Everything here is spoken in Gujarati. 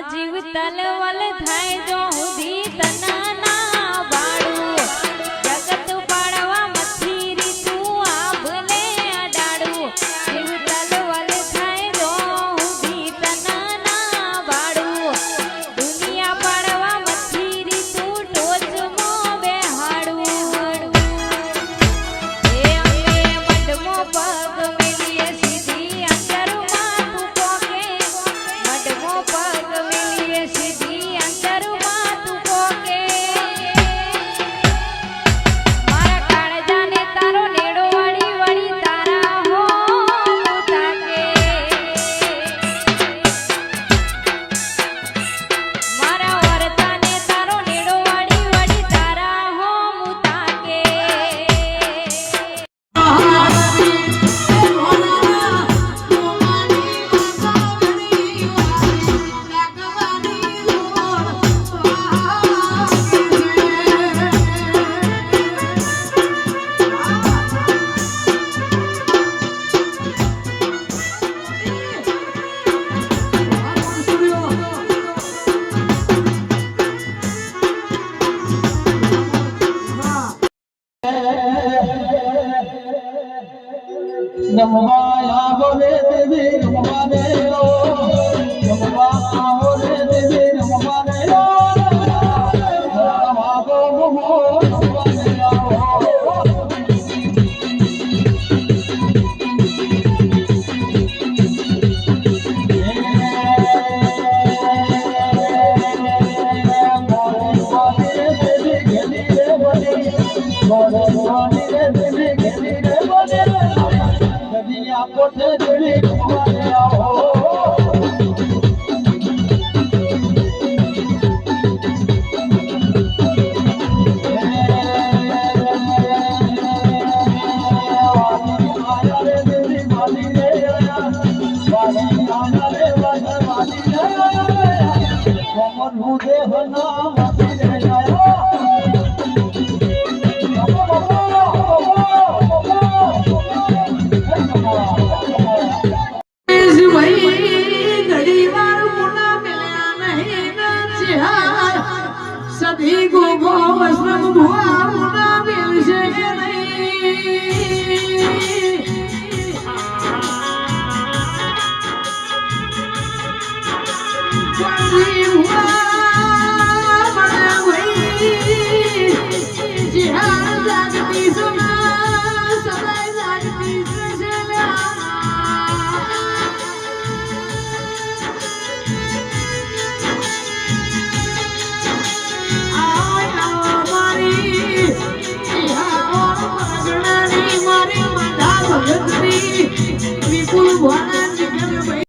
જીવ તલવલ થાય જો હુધી તના ના બાળું જગત પાડવા મથી રીતું આભલે અડાડું જીવ તલવલ થાય જો હુધી તના ના બાળું દુનિયા પાડવા મથી રીતું ટોચમો બેહાડું એ અંગે મઢમો પગ મેલીએ સીધી અંતરમાં તું પોકે મઢમો પગ મેલીએ સીધી અંતરમાં તું પોકે મારા કાળજાને તારો નેડો વળી વળી તારા હો તાકે મારા વરતાને તારો નેડો વળી વળી તારા હો તાકે નમવા બોલે દેવી નમવા રે લો નમવા બોલે દેવી નમવા રે લો નમવા બોલે નમવા રે લો પોતે દેવી કુમારે આવો સદી ગોગો વસ્ત્રમ ભુઆ મુના મિલશે નહીં